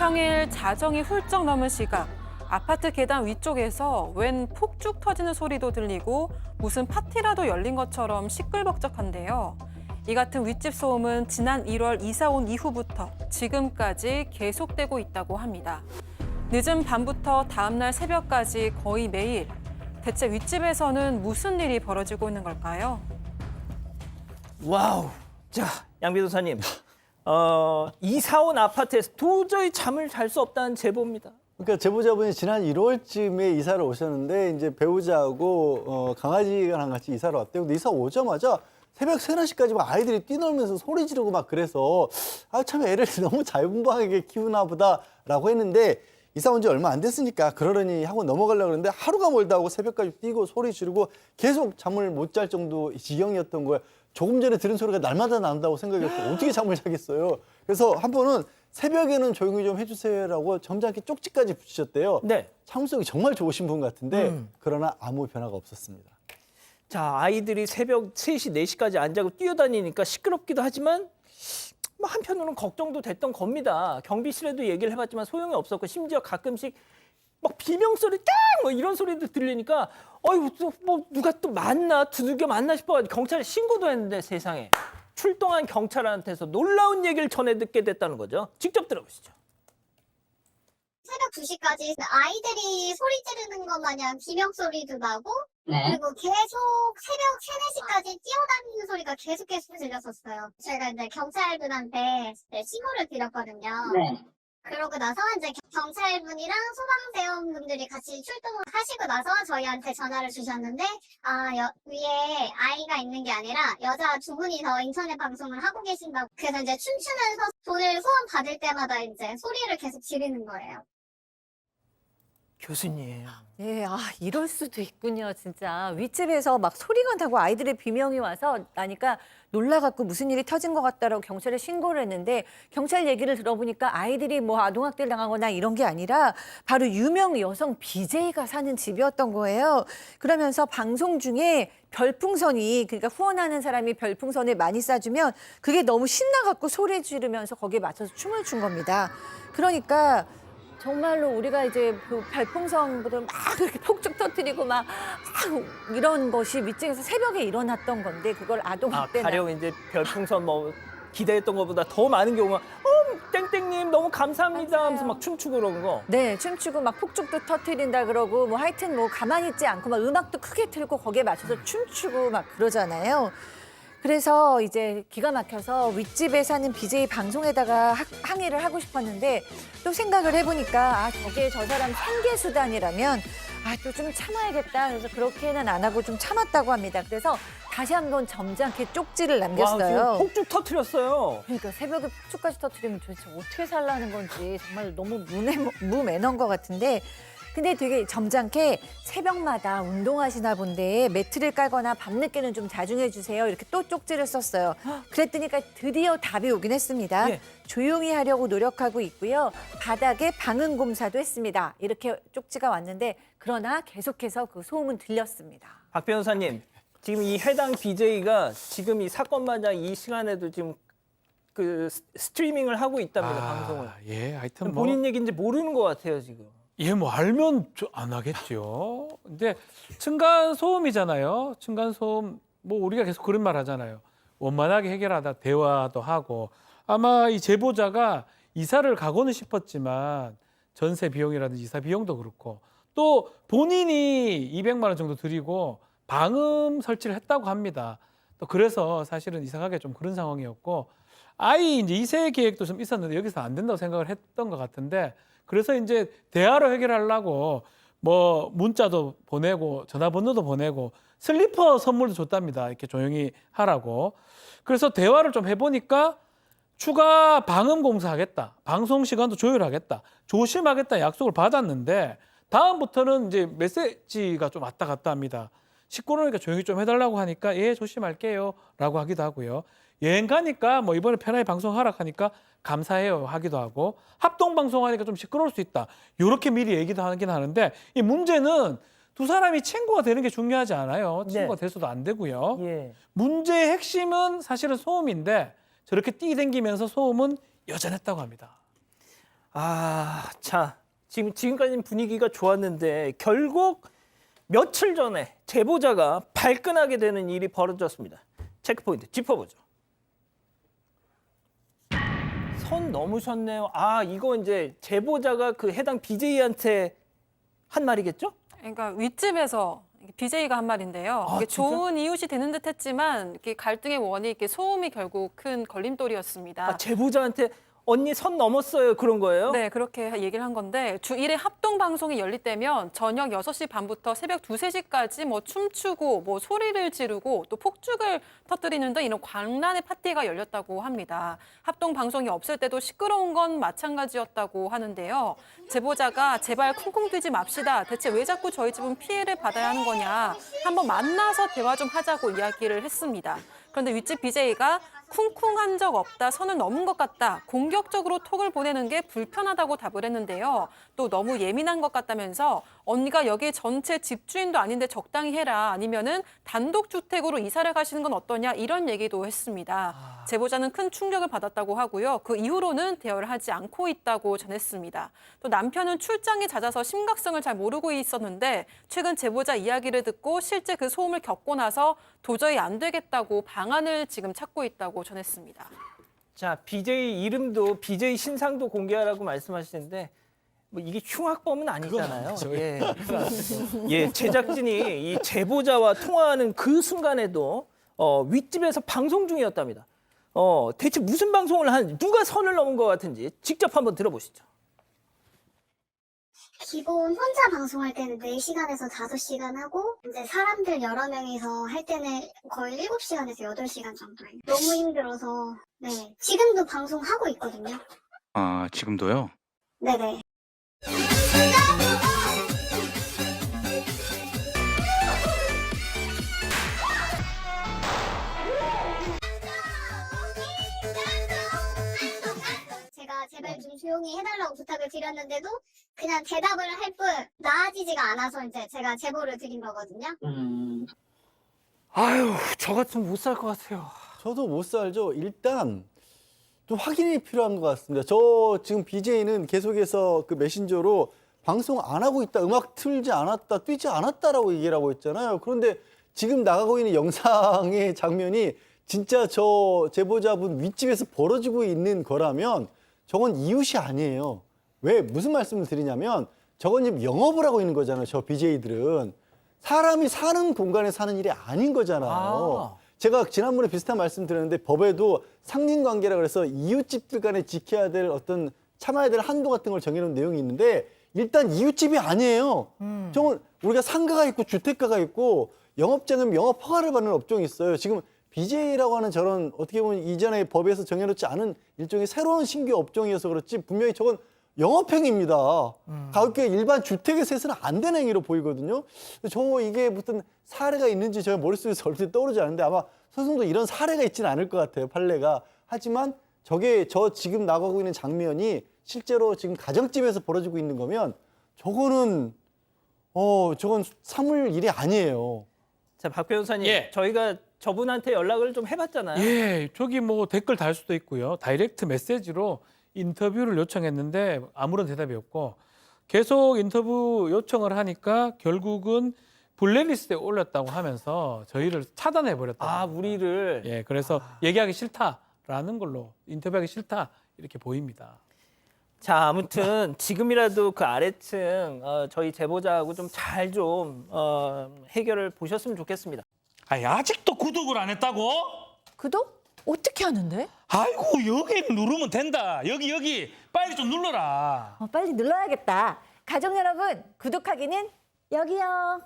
평일 자정이 훌쩍 넘은 시각, 아파트 계단 위쪽에서 웬 폭죽 터지는 소리도 들리고 무슨 파티라도 열린 것처럼 시끌벅적한데요. 이 같은 윗집 소음은 지난 1월 이사 온 이후부터 지금까지 계속되고 있다고 합니다. 늦은 밤부터 다음날 새벽까지 거의 매일. 대체 윗집에서는 무슨 일이 벌어지고 있는 걸까요? 와우. 자, 양 변호사님. 이사 온 아파트에서 도저히 잠을 잘 수 없다는 제보입니다. 그러니까 제보자분이 지난 1월쯤에 이사를 오셨는데 이제 배우자하고 강아지랑 같이 이사를 왔대요. 근데 이사 오자마자 새벽 3, 4시까지 막 아이들이 뛰놀면서 소리 지르고 막 그래서 아, 참 애를 너무 자유분방하게 키우나 보다라고 했는데 이사 온 지 얼마 안 됐으니까 그러려니 하고 넘어가려고 그랬는데 하루가 멀다 하고 새벽까지 뛰고 소리 지르고 계속 잠을 못 잘 정도 지경이었던 거예요. 조금 전에 들은 소리가 날마다 난다고 생각했어요. 어떻게 잠을 자겠어요. 그래서 한 번은 새벽에는 조용히 좀 해주세요라고 점잖게 쪽지까지 붙이셨대요. 네. 참을성이 정말 좋으신 분 같은데 그러나 아무 변화가 없었습니다. 자, 아이들이 새벽 3시, 4시까지 안 자고 뛰어다니니까 시끄럽기도 하지만 뭐 한편으로는 걱정도 됐던 겁니다. 경비실에도 얘기를 해봤지만 소용이 없었고 심지어 가끔씩 막 비명소리 깡! 뭐 이런 소리도 들리니까 어이구 뭐 누가 또 만나 두들겨 만나 싶어가지고 경찰에 신고도 했는데 세상에 출동한 경찰한테서 놀라운 얘기를 전해 듣게 됐다는 거죠. 직접 들어보시죠. 새벽 2시까지 아이들이 소리 지르는 것 마냥 비명소리도 나고 그리고 계속 새벽 3, 4시까지 뛰어다니는 소리가 계속 들렸었어요. 제가 이제 경찰분한테 신고를 드렸거든요. 그러고 나서 이제 경찰분이랑 소방대원분들이 같이 출동을 하시고 나서 저희한테 전화를 주셨는데 위에 아이가 있는 게 아니라 여자 2분이서 인터넷 방송을 하고 계신다고. 그래서 이제 춤추면서 돈을 후원 받을 때마다 이제 소리를 계속 지르는 거예요. 교수님. 예, 이럴 수도 있군요, 진짜. 윗집에서 막 소리가 나고 아이들의 비명이 와서 나니까 놀라갖고 무슨 일이 터진 것 같다라고 경찰에 신고를 했는데 경찰 얘기를 들어보니까 아이들이 뭐 아동학대를 당하거나 이런 게 아니라 바로 유명 여성 BJ가 사는 집이었던 거예요. 그러면서 방송 중에 별풍선이, 그러니까 후원하는 사람이 별풍선을 많이 쏴주면 그게 너무 신나갖고 소리 지르면서 거기에 맞춰서 춤을 춘 겁니다. 그러니까 정말로 우리가 이제 그 별풍선보다 막 그렇게 폭죽 터뜨리고 막 이런 것이 윗집에서 새벽에 일어났던 건데 그걸 아동학대나 가령 이제 별풍선 뭐 기대했던 것보다 더 많은 경우가 땡땡님 너무 감사합니다 하면서 막 춤추고 그런 거. 네, 춤추고 막 폭죽도 터뜨린다 그러고 뭐 하여튼 뭐 가만히 있지 않고 막 음악도 크게 틀고 거기에 맞춰서 춤추고 막 그러잖아요. 그래서 이제 기가 막혀서 윗집에 사는 BJ 방송에다가 항의를 하고 싶었는데 또 생각을 해보니까 저게 저 사람 생계수단이라면 또 좀 참아야겠다. 그래서 그렇게는 안 하고 좀 참았다고 합니다. 그래서 다시 한번 점잖게 쪽지를 남겼어요. 와, 지금 폭죽 터뜨렸어요. 그러니까 새벽에 폭죽까지 터뜨리면 도대체 어떻게 살라는 건지 정말 너무 무매너인 것 같은데 근데 되게 점잖게 새벽마다 운동하시나 본데 매트를 깔거나 밤늦게는 좀 자중해 주세요. 이렇게 또 쪽지를 썼어요. 그랬더니까 드디어 답이 오긴 했습니다. 예. 조용히 하려고 노력하고 있고요. 바닥에 방음공사도 했습니다. 이렇게 쪽지가 왔는데 그러나 계속해서 그 소음은 들렸습니다. 박 변호사님, 지금 이 해당 BJ가 지금 이 사건 마냥 이 시간에도 지금 그 스트리밍을 하고 있답니다, 방송을. 예, 하여튼 뭐 본인 얘기인지 모르는 것 같아요, 지금. 예, 뭐 알면 안 하겠죠. 근데 층간 소음이잖아요. 층간 소음 뭐 우리가 계속 그런 말 하잖아요. 원만하게 해결하다 대화도 하고 아마 이 제보자가 이사를 가고는 싶었지만 전세 비용이라든지 이사 비용도 그렇고 또 본인이 200만 원 정도 드리고 방음 설치를 했다고 합니다. 또 그래서 사실은 이사 가기가 좀 그런 상황이었고 아이 이제 2세 계획도 좀 있었는데 여기서 안 된다고 생각을 했던 것 같은데 그래서 이제 대화로 해결하려고 뭐 문자도 보내고 전화번호도 보내고 슬리퍼 선물도 줬답니다. 이렇게 조용히 하라고. 그래서 대화를 좀 해보니까 추가 방음 공사하겠다. 방송 시간도 조율하겠다. 조심하겠다 약속을 받았는데 다음부터는 이제 메시지가 좀 왔다 갔다 합니다. 시끄러우니까 조용히 좀 해달라고 하니까 예 조심할게요 라고 하기도 하고요. 여행 가니까 뭐 이번에 편하게 방송하라 하니까 감사해요 하기도 하고 합동 방송하니까 좀 시끄러울 수 있다. 이렇게 미리 얘기도 하긴 하는데 이 문제는 두 사람이 친구가 되는 게 중요하지 않아요. 친구가 돼서도 안 되고요. 예. 문제의 핵심은 사실은 소음인데 저렇게 뛰댕기면서 소음은 여전했다고 합니다. 자, 지금까지는 분위기가 좋았는데 결국 며칠 전에 제보자가 발끈하게 되는 일이 벌어졌습니다. 체크포인트 짚어보죠. 선 넘으셨네요. 이거 이제 제보자가 그 해당 BJ한테 한 말이겠죠? 그러니까 윗집에서 BJ가 한 말인데요. 이게 진짜? 좋은 이웃이 되는 듯했지만 이렇게 갈등의 원이 이렇게 소음이 결국 큰 걸림돌이었습니다. 제보자한테 언니 선 넘었어요 그런 거예요? 네, 그렇게 얘기를 한 건데 주 1회 합동 방송이 열릴 때면 저녁 6시 반부터 새벽 2, 3시까지 뭐 춤추고 뭐 소리를 지르고 또 폭죽을 터뜨리는 등 이런 광란의 파티가 열렸다고 합니다. 합동 방송이 없을 때도 시끄러운 건 마찬가지였다고 하는데요. 제보자가 제발 쿵쿵 뛰지 맙시다. 대체 왜 자꾸 저희 집은 피해를 받아야 하는 거냐. 한번 만나서 대화 좀 하자고 이야기를 했습니다. 그런데 윗집 BJ가 쿵쿵한 적 없다, 선을 넘은 것 같다, 공격적으로 톡을 보내는 게 불편하다고 답을 했는데요. 또 너무 예민한 것 같다면서 언니가 여기 전체 집주인도 아닌데 적당히 해라, 아니면은 단독주택으로 이사를 가시는 건 어떠냐, 이런 얘기도 했습니다. 제보자는 큰 충격을 받았다고 하고요. 그 이후로는 대화를 하지 않고 있다고 전했습니다. 또 남편은 출장이 잦아서 심각성을 잘 모르고 있었는데 최근 제보자 이야기를 듣고 실제 그 소음을 겪고 나서 도저히 안 되겠다고 방안을 지금 찾고 있다고 전했습니다. 자, BJ 이름도 BJ 신상도 공개하라고 말씀하시는데 뭐 이게 흉악범은 아니잖아요. 예, 그러니까 제작진이 이 제보자와 통화하는 그 순간에도 윗집에서 방송 중이었답니다. 대체 무슨 방송을 누가 선을 넘은 것 같은지 직접 한번 들어보시죠. 기본 혼자 방송할 때는 4시간에서 5시간 하고 이제 사람들 여러 명이서 할 때는 거의 7시간에서 8시간 정도예요. 너무 힘들어서 네 지금도 방송하고 있거든요. 지금도요? 네네. 제가 제발 좀 조용히 해달라고 부탁을 드렸는데도 그냥 대답을 할 뿐 나아지지가 않아서 이제 제가 제보를 드린 거거든요. 저 같으면 못 살 것 같아요. 저도 못 살죠. 일단 좀 확인이 필요한 것 같습니다. 저 지금 BJ는 계속해서 그 메신저로 방송 안 하고 있다, 음악 틀지 않았다, 뛰지 않았다라고 얘기를 하고 있잖아요. 그런데 지금 나가고 있는 영상의 장면이 진짜 저 제보자분 윗집에서 벌어지고 있는 거라면 저건 이웃이 아니에요. 왜? 무슨 말씀을 드리냐면 저건 지금 영업을 하고 있는 거잖아요. 저 BJ들은. 사람이 사는 공간에 사는 일이 아닌 거잖아요. 제가 지난번에 비슷한 말씀 드렸는데 법에도 상린관계라 그래서 이웃집들 간에 지켜야 될 어떤 참아야 될 한도 같은 걸 정해놓은 내용이 있는데 일단 이웃집이 아니에요. 저건 우리가 상가가 있고 주택가가 있고 영업장은 영업 허가를 받는 업종이 있어요. 지금 BJ라고 하는 저런 어떻게 보면 이전에 법에서 정해놓지 않은 일종의 새로운 신규 업종이어서 그렇지 분명히 저건 영업행위입니다. 가볍게 일반 주택에서 해서는 안 되는 행위로 보이거든요. 저 이게 무슨 사례가 있는지 저 머릿속에서 얼핏 떠오르지 않는데 아마 소송도 이런 사례가 있지는 않을 것 같아요. 판례가. 하지만 저게 저 지금 나가고 있는 장면이 실제로 지금 가정집에서 벌어지고 있는 거면 저거는 저건 사물 일이 아니에요. 자, 박 변호사님, 예. 저희가 저분한테 연락을 좀 해봤잖아요. 예, 저기 뭐 댓글 달 수도 있고요. 다이렉트 메시지로 인터뷰를 요청했는데 아무런 대답이 없고 계속 인터뷰 요청을 하니까 결국은 블랙리스트에 올렸다고 하면서 저희를 차단해 버렸다. 우리를. 예, 그래서 얘기하기 싫다라는 걸로 인터뷰하기 싫다 이렇게 보입니다. 자, 아무튼 지금이라도 그 아래층 저희 제보자하고 좀 잘 좀 해결을 보셨으면 좋겠습니다. 아직도 구독을 안 했다고? 구독? 어떻게 하는데? 아이고, 여기 누르면 된다. 여기 빨리 좀 눌러라. 빨리 눌러야겠다. 가족 여러분, 구독하기는 여기요.